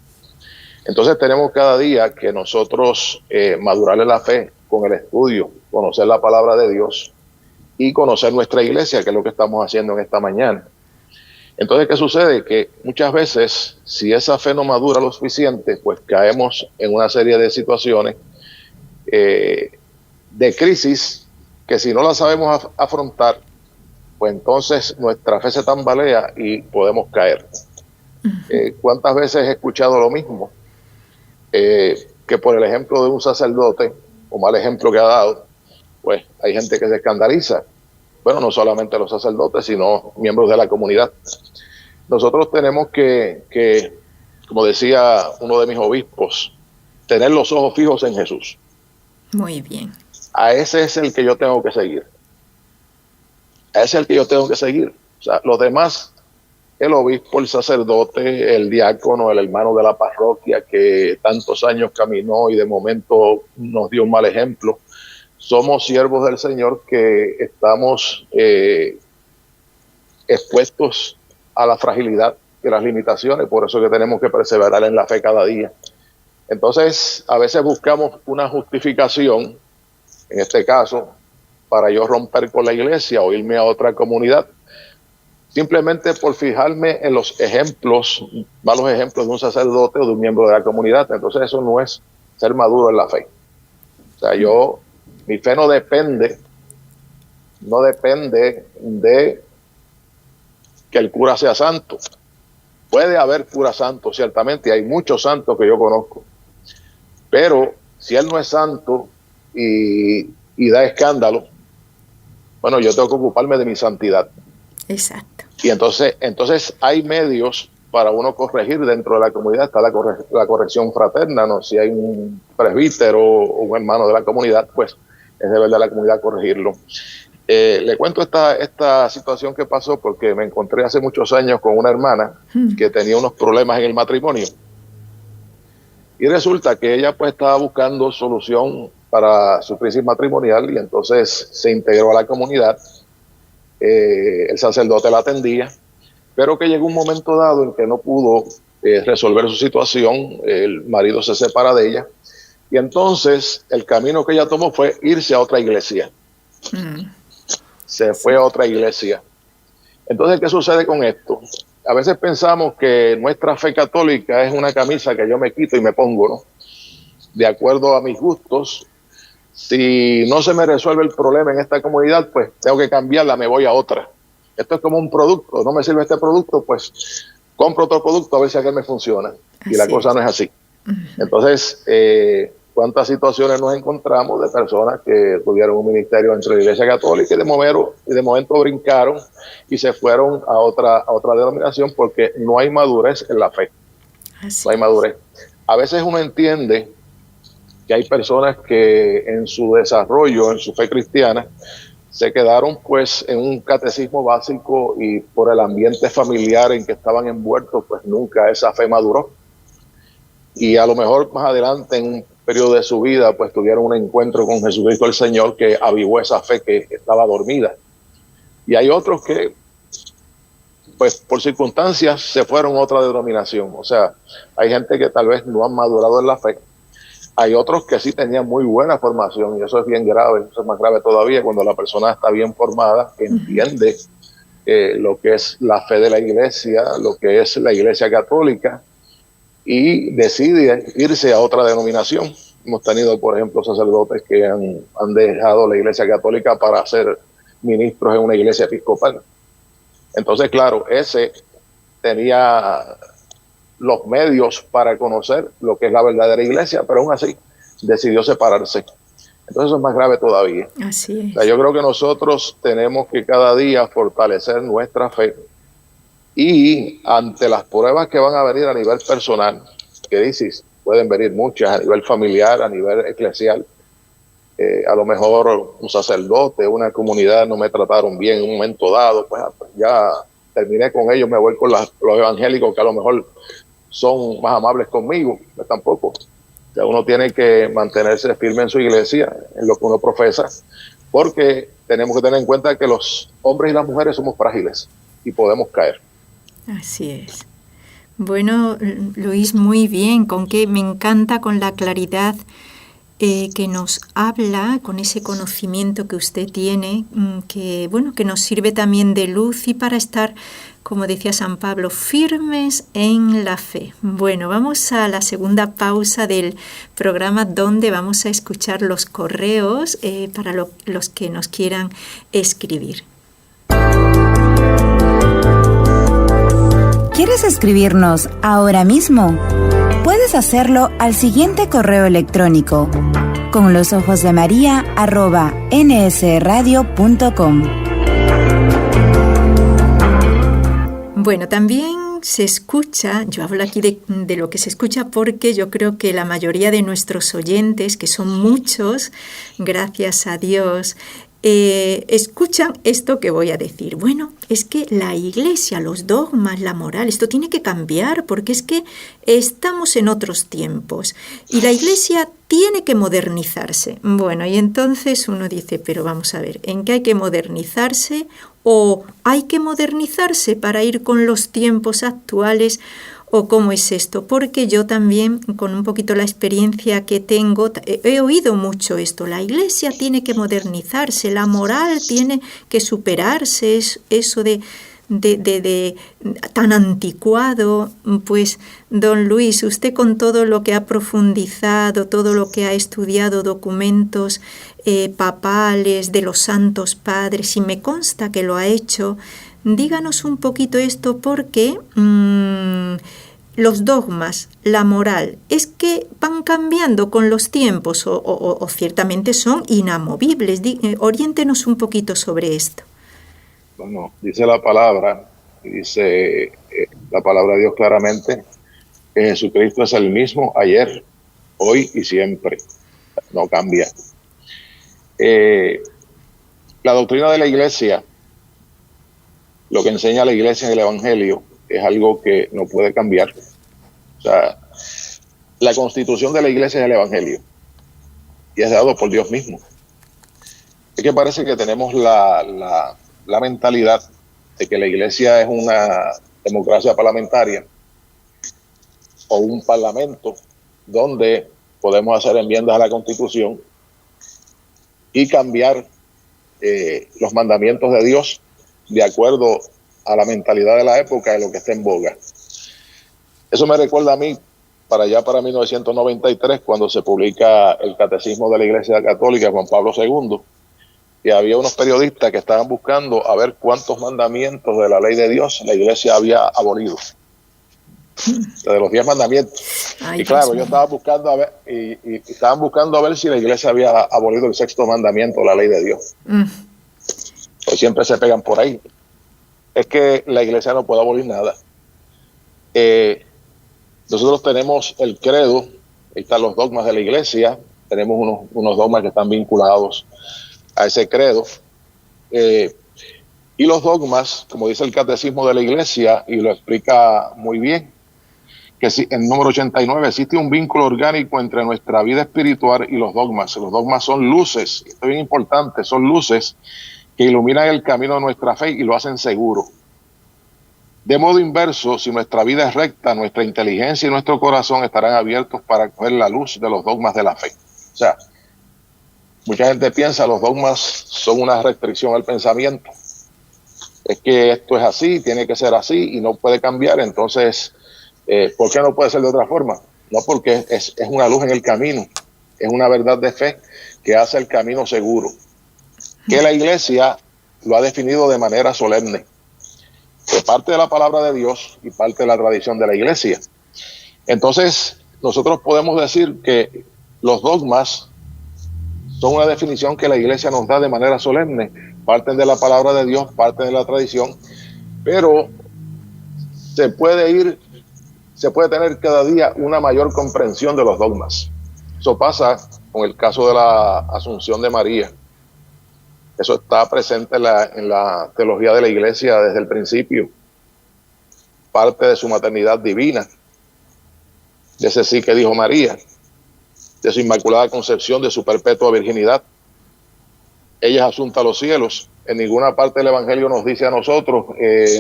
Entonces tenemos cada día que nosotros madurarle la fe con el estudio, conocer la palabra de Dios y conocer nuestra iglesia, que es lo que estamos haciendo en esta mañana. Entonces, ¿qué sucede? Que muchas veces, si esa fe no madura lo suficiente, pues caemos en una serie de situaciones de crisis que si no la sabemos afrontar, pues entonces nuestra fe se tambalea y podemos caer. ¿Cuántas veces he escuchado lo mismo? Que por el ejemplo de un sacerdote, o mal ejemplo que ha dado, pues hay gente que se escandaliza. Bueno, no solamente los sacerdotes, sino miembros de la comunidad. Nosotros tenemos que, como decía uno de mis obispos, tener los ojos fijos en Jesús. Muy bien. A ese es el que yo tengo que seguir. A ese es el que yo tengo que seguir. O sea, los demás, el obispo, el sacerdote, el diácono, el hermano de la parroquia que tantos años caminó y de momento nos dio un mal ejemplo, somos siervos del Señor que estamos expuestos a la fragilidad y las limitaciones, por eso que tenemos que perseverar en la fe cada día. Entonces, a veces buscamos una justificación, en este caso, para yo romper con la iglesia o irme a otra comunidad, simplemente por fijarme en los ejemplos, malos ejemplos de un sacerdote o de un miembro de la comunidad. Entonces eso no es ser maduro en la fe. O sea, mi fe no depende de que el cura sea santo. Puede haber cura santo, ciertamente, hay muchos santos que yo conozco, pero si él no es santo y da escándalo, bueno, yo tengo que ocuparme de mi santidad. Exacto. Y entonces hay medios para uno corregir dentro de la comunidad. Está la corrección fraterna, ¿no? Si hay un presbítero o un hermano de la comunidad, pues es deber de la comunidad corregirlo. Le cuento esta situación que pasó porque me encontré hace muchos años con una hermana que tenía unos problemas en el matrimonio. Y resulta que ella pues estaba buscando solución para su crisis matrimonial y entonces se integró a la comunidad. El sacerdote la atendía, pero que llegó un momento dado en que no pudo resolver su situación, el marido se separa de ella y entonces el camino que ella tomó fue irse a otra iglesia. Se fue a otra iglesia. Entonces, ¿qué sucede con esto? A veces pensamos que nuestra fe católica es una camisa que yo me quito y me pongo, ¿no? De acuerdo a mis gustos. Si no se me resuelve el problema en esta comunidad, pues tengo que cambiarla, me voy a otra. Esto es como un producto, no me sirve este producto, pues compro otro producto a ver si aquel me funciona. Y la cosa no es así. Entonces, ¿cuántas situaciones nos encontramos de personas que tuvieron un ministerio dentro de la Iglesia Católica y de momento brincaron y se fueron a otra denominación porque no hay madurez en la fe? No hay madurez. A veces uno entiende que hay personas que en su desarrollo, en su fe cristiana, se quedaron pues en un catecismo básico y por el ambiente familiar en que estaban envueltos, pues nunca esa fe maduró. Y a lo mejor más adelante en un periodo de su vida, pues tuvieron un encuentro con Jesucristo el Señor que avivó esa fe que estaba dormida. Y hay otros que, pues por circunstancias, se fueron a otra denominación. O sea, hay gente que tal vez no han madurado en la fe. Hay otros que sí tenían muy buena formación y eso es bien grave, eso es más grave todavía cuando la persona está bien formada, que entiende lo que es la fe de la iglesia, lo que es la iglesia católica y decide irse a otra denominación. Hemos tenido, por ejemplo, sacerdotes que han dejado la iglesia católica para ser ministros en una iglesia episcopal. Entonces, claro, ese tenía los medios para conocer lo que es la verdadera iglesia, pero aún así decidió separarse. Entonces eso es más grave todavía. Así es. O sea, yo creo que nosotros tenemos que cada día fortalecer nuestra fe y ante las pruebas que van a venir a nivel personal, que dices, pueden venir muchas a nivel familiar, a nivel eclesial, a lo mejor un sacerdote, una comunidad no me trataron bien en un momento dado, pues ya terminé con ellos, me voy con los evangélicos que a lo mejor son más amables conmigo, pues tampoco. O sea, uno tiene que mantenerse firme en su iglesia, en lo que uno profesa, porque tenemos que tener en cuenta que los hombres y las mujeres somos frágiles y podemos caer. Así es. Bueno, Luis, muy bien, con que me encanta con la claridad que nos habla, con ese conocimiento que usted tiene, que bueno, que nos sirve también de luz y para estar, como decía San Pablo, firmes en la fe. Bueno, vamos a la segunda pausa del programa, donde vamos a escuchar los correos para los que nos quieran escribir. ¿Quieres escribirnos ahora mismo? Puedes hacerlo al siguiente correo electrónico: conlosojosdemaria@nsradio.com. Bueno, también se escucha, yo hablo aquí de lo que se escucha, porque yo creo que la mayoría de nuestros oyentes, que son muchos, gracias a Dios, escuchan esto que voy a decir. Bueno, es que la Iglesia, los dogmas, la moral, esto tiene que cambiar, porque es que estamos en otros tiempos y la Iglesia tiene que modernizarse. Bueno, y entonces uno dice, pero vamos a ver, ¿en qué hay que modernizarse? ¿O hay que modernizarse para ir con los tiempos actuales? ¿O cómo es esto? Porque yo también, con un poquito la experiencia que tengo, he oído mucho esto. La Iglesia tiene que modernizarse, la moral tiene que superarse, eso de tan anticuado. Pues, don Luis, usted, con todo lo que ha profundizado, todo lo que ha estudiado, documentos papales de los santos padres, y me consta que lo ha hecho, díganos un poquito esto, porque los dogmas, la moral, es que van cambiando con los tiempos o ciertamente son inamovibles. Oriéntenos un poquito sobre esto. Bueno, dice la palabra, dice la palabra de Dios claramente, que Jesucristo es el mismo ayer, hoy y siempre, no cambia. La doctrina de la Iglesia, lo que enseña la Iglesia en el Evangelio, es algo que no puede cambiar. O sea, la constitución de la Iglesia es el Evangelio y es dado por Dios mismo. Es que parece que tenemos la mentalidad de que la Iglesia es una democracia parlamentaria o un parlamento donde podemos hacer enmiendas a la Constitución y cambiar los mandamientos de Dios de acuerdo a la mentalidad de la época y lo que está en boga. Eso me recuerda a mí para 1993, cuando se publica el Catecismo de la Iglesia Católica, Juan Pablo II, y había unos periodistas que estaban buscando a ver cuántos mandamientos de la ley de Dios la Iglesia había abolido. De los 10 mandamientos. Ay, y claro, Dios yo estaba buscando a ver, y estaban buscando a ver si la Iglesia había abolido el 6º mandamiento, la ley de Dios. Pues siempre se pegan por ahí. Es que la Iglesia no puede abolir nada. Nosotros tenemos el credo, ahí están los dogmas de la Iglesia, tenemos unos dogmas que están vinculados a ese credo. Y los dogmas, como dice el Catecismo de la Iglesia, y lo explica muy bien, que en número 89 existe un vínculo orgánico entre nuestra vida espiritual y los dogmas. Los dogmas son luces, esto es bien importante, son luces que iluminan el camino de nuestra fe y lo hacen seguro. De modo inverso, si nuestra vida es recta, nuestra inteligencia y nuestro corazón estarán abiertos para coger la luz de los dogmas de la fe. O sea, mucha gente piensa los dogmas son una restricción al pensamiento. Es que esto es así, tiene que ser así y no puede cambiar. Entonces, ¿por qué no puede ser de otra forma? No, porque es una luz en el camino, es una verdad de fe que hace el camino seguro, que la Iglesia lo ha definido de manera solemne, de parte de la palabra de Dios y parte de la tradición de la Iglesia. Entonces, nosotros podemos decir que los dogmas son una definición que la Iglesia nos da de manera solemne, parten de la palabra de Dios, parten de la tradición, pero se puede tener cada día una mayor comprensión de los dogmas. Eso pasa con el caso de la Asunción de María. Eso está presente en la teología de la Iglesia desde el principio. Parte de su maternidad divina, de ese sí que dijo María, de su inmaculada concepción, de su perpetua virginidad. Ella es asunta a los cielos En ninguna parte del Evangelio nos dice a nosotros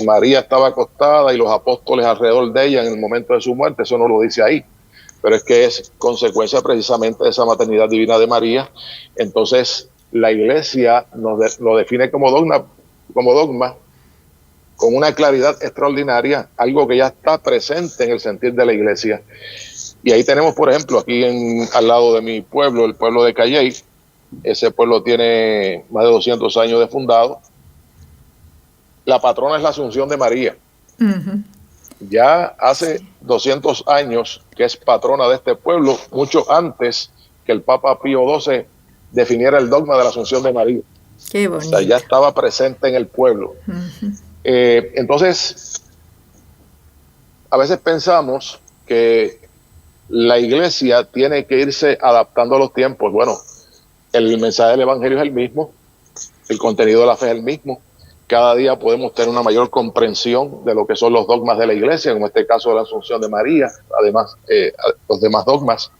María estaba acostada y los apóstoles alrededor de ella en el momento de su muerte. Eso no lo dice ahí. Pero es que es consecuencia precisamente de esa maternidad divina de María. Entonces, la Iglesia lo define como dogma, con una claridad extraordinaria, algo que ya está presente en el sentir de la Iglesia. Y ahí tenemos, por ejemplo, aquí al lado de mi pueblo, el pueblo de Calley. Ese pueblo tiene más de 200 años de fundado. La patrona es la Asunción de María. Uh-huh. Ya hace 200 años que es patrona de este pueblo, mucho antes que el Papa Pío XII definiera el dogma de la Asunción de María. Qué bonito. O sea, ya estaba presente en el pueblo. Uh-huh. Entonces, a veces pensamos que la Iglesia tiene que irse adaptando a los tiempos. Bueno, el mensaje del Evangelio es el mismo, el contenido de la fe es el mismo. Cada día podemos tener una mayor comprensión de lo que son los dogmas de la Iglesia, como este caso de la Asunción de María, además los demás dogmas.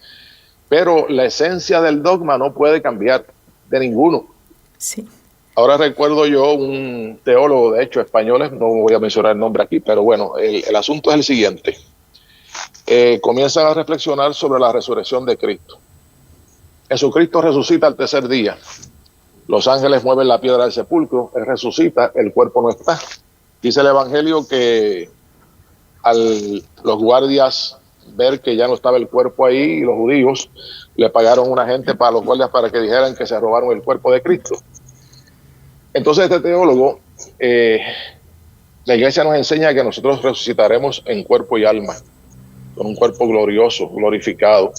Pero la esencia del dogma no puede cambiar de ninguno. Sí. Ahora recuerdo yo un teólogo, de hecho, español, no voy a mencionar el nombre aquí, pero bueno, el asunto es el siguiente. Comienzan a reflexionar sobre la resurrección de Cristo. Jesucristo resucita al tercer día. Los ángeles mueven la piedra del sepulcro, Él resucita, el cuerpo no está. Dice el Evangelio que los guardias ver que ya no estaba el cuerpo ahí, y los judíos le pagaron una gente para los guardias para que dijeran que se robaron el cuerpo de Cristo. Entonces este teólogo, la Iglesia nos enseña que nosotros resucitaremos en cuerpo y alma, con un cuerpo glorioso, glorificado,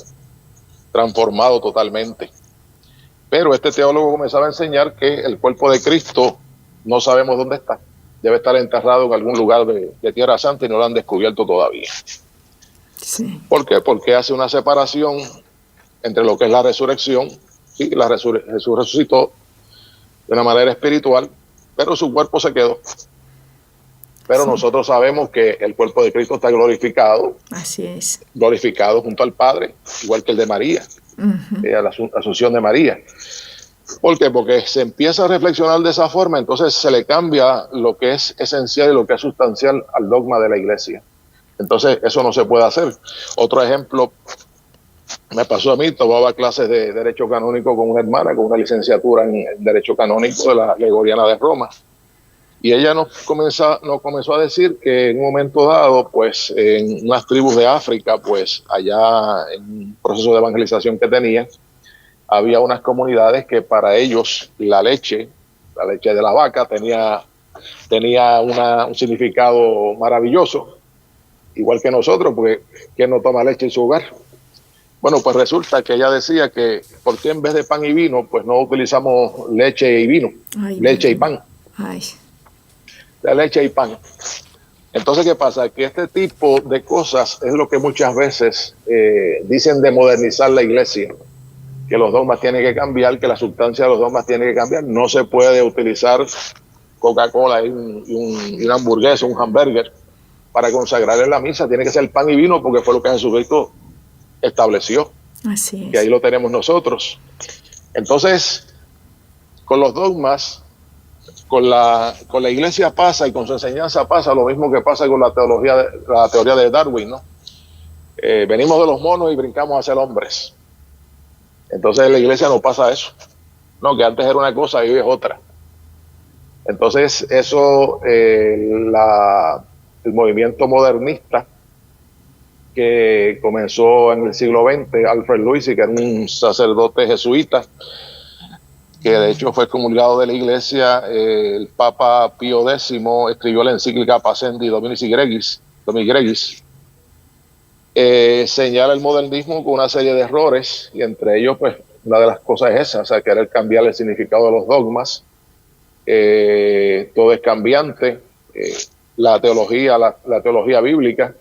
transformado totalmente. Pero este teólogo comenzaba a enseñar que el cuerpo de Cristo no sabemos dónde está. Debe estar enterrado en algún lugar de Tierra Santa y no lo han descubierto todavía. Sí. ¿Por qué? Porque hace una separación entre lo que es la resurrección. Sí, Jesús resucitó de una manera espiritual, pero su cuerpo se quedó. Pero sí, nosotros sabemos que el cuerpo de Cristo está glorificado. Así es. Glorificado junto al Padre, igual que el de María, la Asunción de María. ¿Por qué? Porque se empieza a reflexionar de esa forma, entonces se le cambia lo que es esencial y lo que es sustancial al dogma de la Iglesia. Entonces eso no se puede hacer. Otro ejemplo me pasó a mí, tomaba clases de Derecho Canónico con una hermana, con una licenciatura en Derecho Canónico de la Gregoriana de Roma. Y ella nos comenzó a decir que en un momento dado, pues en unas tribus de África, pues allá en un proceso de evangelización que tenían, había unas comunidades que para ellos la leche de la vaca tenía un significado maravilloso, igual que nosotros, porque ¿quién no toma leche en su hogar? Bueno, pues resulta que ella decía que ¿por qué en vez de pan y vino, pues no utilizamos leche y vino? Ay, leche y pan. Ay. La leche y pan. Entonces, ¿qué pasa? Que este tipo de cosas es lo que muchas veces dicen de modernizar la Iglesia, que los dogmas tienen que cambiar, que la sustancia de los dogmas tiene que cambiar. No se puede utilizar Coca-Cola y una hamburguesa, un hamburger para consagrar en la misa. Tiene que ser pan y vino porque fue lo que Jesucristo estableció. Así es. Y ahí lo tenemos nosotros. Entonces, con los dogmas, con la Iglesia pasa y con su enseñanza pasa lo mismo que pasa con la teoría de Darwin, ¿no? Venimos de los monos y brincamos a ser hombres. Entonces en la Iglesia no pasa eso. No, que antes era una cosa y hoy es otra. Entonces eso, el movimiento modernista que comenzó en el siglo XX, Alfred Luisi, que era un sacerdote jesuita, que de hecho fue excomulgado de la Iglesia, el Papa Pío X escribió la encíclica Pascendi Domini Gregis, señala el modernismo con una serie de errores, y entre ellos, pues, una de las cosas es esa, o sea, querer cambiar el significado de los dogmas. Todo es cambiante, la teología bíblica,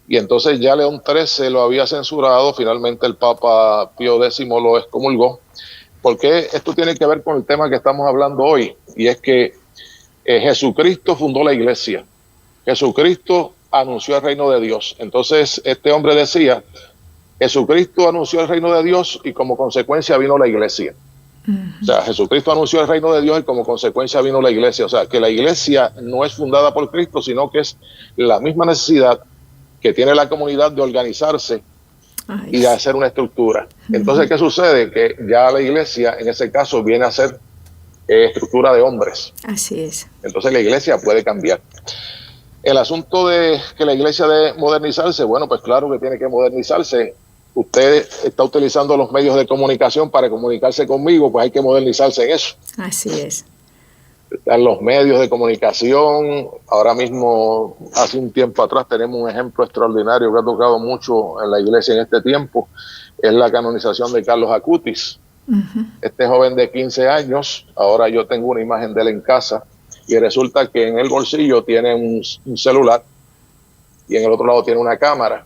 y entonces ya León XIII lo había censurado, finalmente el Papa Pío X lo excomulgó. Porque esto tiene que ver con el tema que estamos hablando hoy, y es que Jesucristo fundó la Iglesia. Jesucristo anunció el reino de Dios. Entonces este hombre decía, Jesucristo anunció el reino de Dios y como consecuencia vino la Iglesia. O sea, Jesucristo anunció el reino de Dios y como consecuencia vino la iglesia. O sea, que la iglesia no es fundada por Cristo, sino que es la misma necesidad que tiene la comunidad de organizarse y de hacer una estructura. Entonces, ¿qué sucede? Que ya la iglesia, en ese caso, viene a ser estructura de hombres. Así es. Entonces, la iglesia puede cambiar. El asunto de que la iglesia debe modernizarse, bueno, pues claro que tiene que modernizarse. Usted está utilizando los medios de comunicación para comunicarse conmigo, pues hay que modernizarse en eso. Así es. Están los medios de comunicación. Ahora mismo, hace un tiempo atrás, tenemos un ejemplo extraordinario que ha tocado mucho en la iglesia en este tiempo, es la canonización de Carlos Acutis. Este joven de 15 años, ahora yo tengo una imagen de él en casa, y resulta que en el bolsillo tiene un celular y en el otro lado tiene una cámara.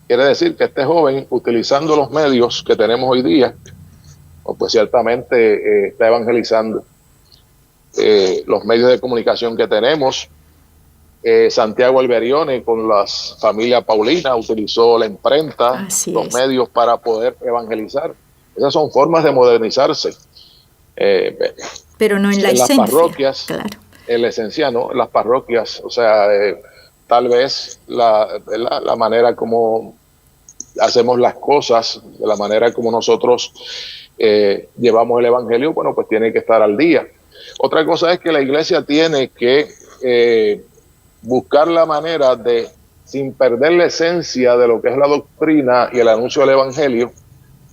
Quiere decir que este joven, utilizando los medios que tenemos hoy día, pues ciertamente está evangelizando. Los medios de comunicación que tenemos, Santiago Alberione con la familia Paulina utilizó la imprenta, los medios para poder evangelizar. Esas son formas de modernizarse. Pero no en la esencia. Las parroquias, claro. En la esencia, ¿no? Las parroquias, o sea, tal vez la manera como hacemos las cosas, de la manera como nosotros llevamos el evangelio, bueno, pues tiene que estar al día. Otra cosa es que la iglesia tiene que buscar la manera de, sin perder la esencia de lo que es la doctrina y el anuncio del evangelio,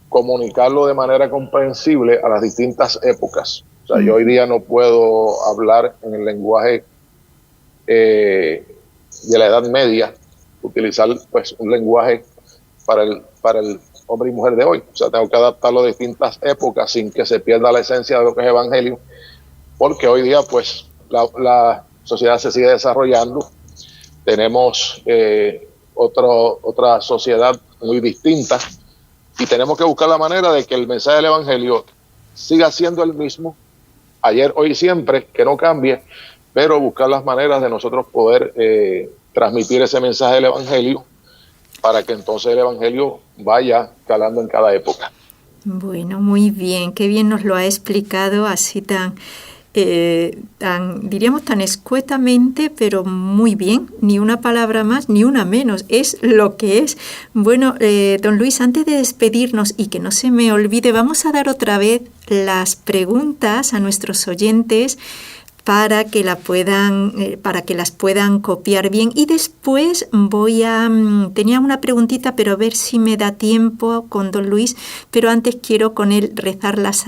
comunicarlo de manera comprensible a las distintas épocas. O sea, yo hoy día no puedo hablar en el lenguaje de la Edad Media, utilizar pues un lenguaje para el hombre y mujer de hoy. O sea, tengo que adaptarlo a distintas épocas sin que se pierda la esencia de lo que es evangelio, porque hoy día pues la sociedad se sigue desarrollando. Tenemos otra sociedad muy distinta y tenemos que buscar la manera de que el mensaje del evangelio siga siendo el mismo, ayer, hoy y siempre, que no cambie, pero buscar las maneras de nosotros poder transmitir ese mensaje del evangelio para que entonces el evangelio vaya calando en cada época. Bueno, muy bien, qué bien nos lo ha explicado así diríamos tan escuetamente, pero muy bien, ni una palabra más ni una menos, es lo que es. Bueno, don Luis, antes de despedirnos y que no se me olvide, vamos a dar otra vez las preguntas a nuestros oyentes para que las puedan copiar bien, y después tenía una preguntita, pero a ver si me da tiempo con don Luis, pero antes quiero con él rezar las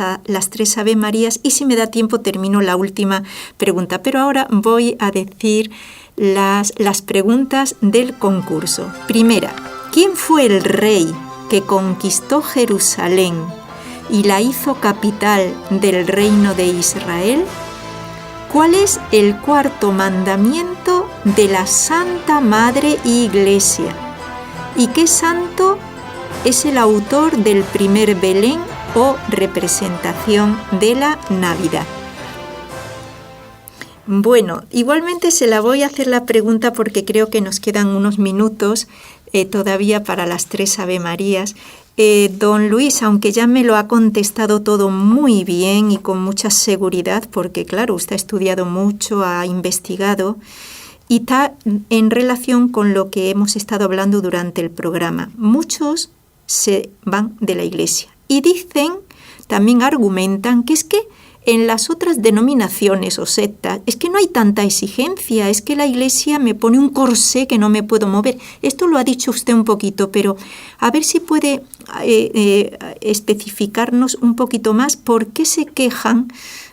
3 Ave Marías, y si me da tiempo termino la última pregunta, pero ahora voy a decir las preguntas del concurso. Primera, ¿quién fue el rey que conquistó Jerusalén y la hizo capital del reino de Israel? ¿Cuál es el 4.º mandamiento de la Santa Madre Iglesia? ¿Y qué santo es el autor del primer Belén o representación de la Navidad? Bueno, igualmente se la voy a hacer la pregunta porque creo que nos quedan unos minutos todavía para las 3 Ave Marías. Don Luis, aunque ya me lo ha contestado todo muy bien y con mucha seguridad, porque claro, usted ha estudiado mucho, ha investigado, y está en relación con lo que hemos estado hablando durante el programa. Muchos se van de la iglesia y dicen, también argumentan, que es que en las otras denominaciones o sectas es que no hay tanta exigencia, es que la iglesia me pone un corsé que no me puedo mover. Esto lo ha dicho usted un poquito, pero a ver si puede especificarnos un poquito más por qué se quejan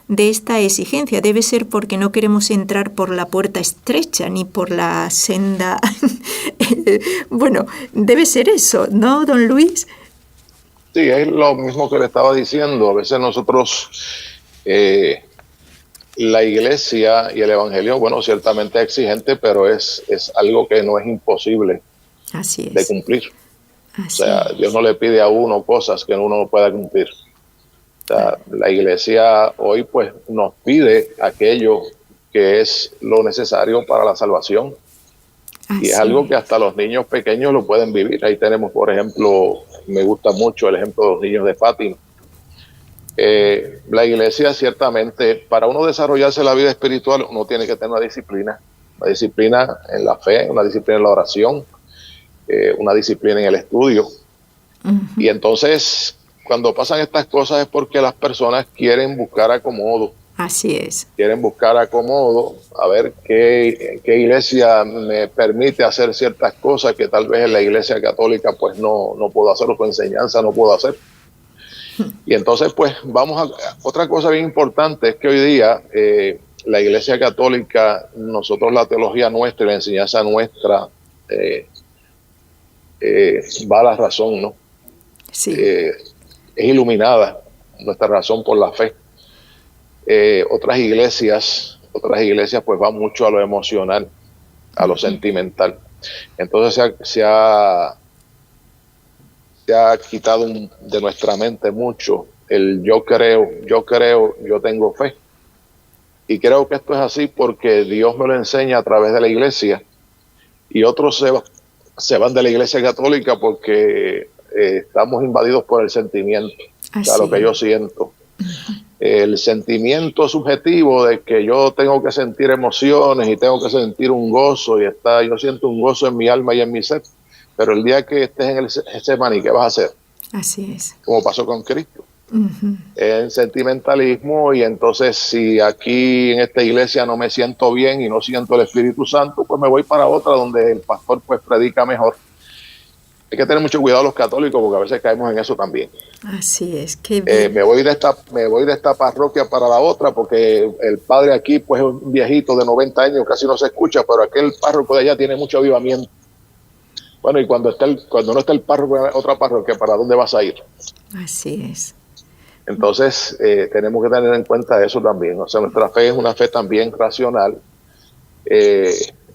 de esta exigencia. Debe ser porque no queremos entrar por la puerta estrecha ni por la senda. Bueno, debe ser eso, ¿no, don Luis? Sí, es lo mismo que le estaba diciendo. A veces nosotros, la iglesia y el evangelio, bueno, ciertamente es exigente, pero es algo que no es imposible de cumplir. Así o sea, es. Dios no le pide a uno cosas que uno no pueda cumplir. O sea, la iglesia hoy pues nos pide aquello que es lo necesario para la salvación. Así y es algo que hasta los niños pequeños lo pueden vivir. Ahí tenemos, por ejemplo, me gusta mucho el ejemplo de los niños de Fátima. La iglesia, ciertamente, para uno desarrollarse la vida espiritual, uno tiene que tener una disciplina en la fe, una disciplina en la oración, una disciplina en el estudio. Y entonces, cuando pasan estas cosas es porque las personas quieren buscar acomodo. Así es. Quieren buscar acomodo, a ver qué iglesia me permite hacer ciertas cosas que tal vez en la iglesia católica pues no puedo hacer, o su enseñanza no puedo hacer. Y entonces pues otra cosa bien importante es que hoy día la iglesia católica, nosotros la teología nuestra y la enseñanza nuestra va a la razón, ¿no? Sí. Es iluminada nuestra razón por la fe. Otras iglesias pues van mucho a lo emocional, a lo sentimental. Entonces se ha quitado de nuestra mente mucho el yo creo, yo tengo fe. Y creo que esto es así porque Dios me lo enseña a través de la iglesia, y otros se van de la iglesia católica porque estamos invadidos por el sentimiento, o sea, lo que yo siento. El sentimiento subjetivo de que yo tengo que sentir emociones y tengo que sentir un gozo, y yo siento un gozo en mi alma y en mi ser, pero el día que estés en el Getsemaní, ¿qué vas a hacer? Así es. Como pasó con Cristo. En sentimentalismo, y entonces si aquí en esta iglesia no me siento bien y no siento el Espíritu Santo, pues me voy para otra donde el pastor pues predica mejor. Hay que tener mucho cuidado los católicos porque a veces caemos en eso también. Así es, qué bien. Me voy de esta parroquia para la otra porque el padre aquí pues es un viejito de 90 años, casi no se escucha, pero aquel párroco de allá tiene mucho avivamiento. Bueno, y cuando no está el párroco en otra parroquia, ¿para dónde vas a ir? Así es. Entonces tenemos que tener en cuenta eso también. O sea, nuestra fe es una fe también racional,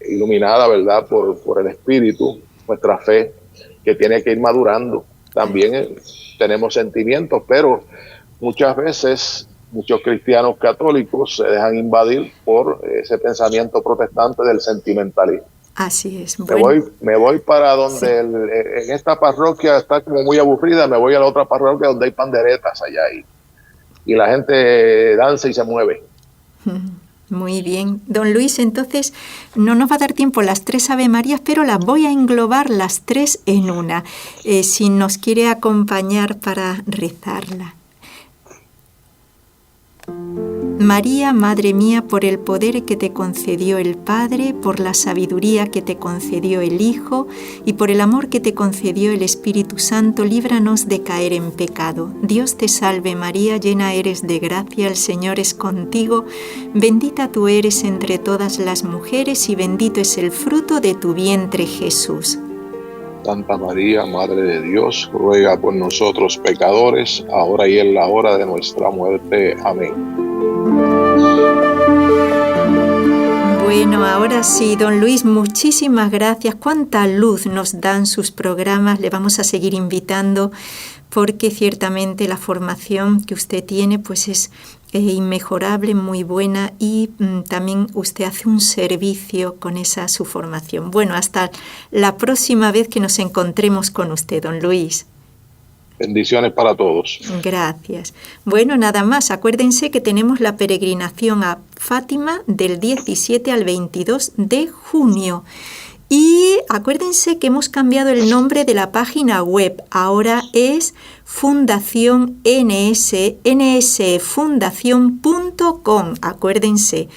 iluminada, ¿verdad?, por el Espíritu. Nuestra fe que tiene que ir madurando. También tenemos sentimientos, pero muchas veces muchos cristianos católicos se dejan invadir por ese pensamiento protestante del sentimentalismo. Así es. Me voy para donde en esta parroquia está como muy aburrida, me voy a la otra parroquia donde hay panderetas allá y la gente danza y se mueve. Muy bien. Don Luis, entonces no nos va a dar tiempo las 3 Ave Marías, pero las voy a englobar las 3 en una. Si nos quiere acompañar para rezarla. María, Madre mía, por el poder que te concedió el Padre, por la sabiduría que te concedió el Hijo y por el amor que te concedió el Espíritu Santo, líbranos de caer en pecado. Dios te salve María, llena eres de gracia, el Señor es contigo, bendita tú eres entre todas las mujeres y bendito es el fruto de tu vientre Jesús. Santa María, Madre de Dios, ruega por nosotros pecadores, ahora y en la hora de nuestra muerte. Amén. Bueno, ahora sí, don Luis, muchísimas gracias. Cuánta luz nos dan sus programas. Le vamos a seguir invitando porque ciertamente la formación que usted tiene pues es inmejorable, muy buena, y también usted hace un servicio con su formación. Bueno, hasta la próxima vez que nos encontremos con usted, don Luis. Bendiciones para todos. Gracias. Bueno, nada más. Acuérdense que tenemos la peregrinación a Fátima del 17 al 22 de junio. Y acuérdense que hemos cambiado el nombre de la página web. Ahora es Fundación nsfundación.com. Acuérdense,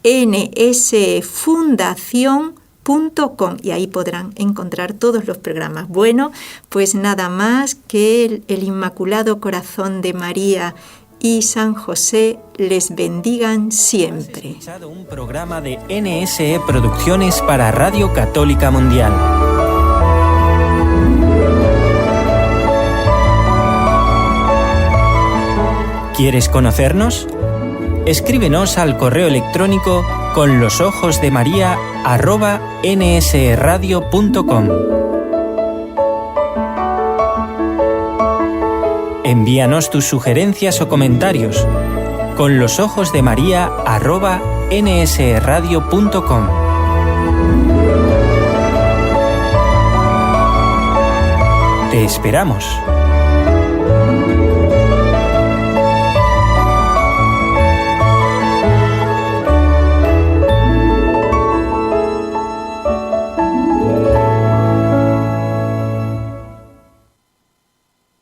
nsfundación.com, y ahí podrán encontrar todos los programas. Bueno, pues nada más, que el Inmaculado Corazón de María y San José les bendigan siempre. Has escuchado un programa de NSE Producciones para Radio Católica Mundial. ¿Quieres conocernos? Escríbenos al correo electrónico conlosojosdemaria@nsradio.com. Envíanos tus sugerencias o comentarios. conlosojosdemaria@nsradio.com. Te esperamos.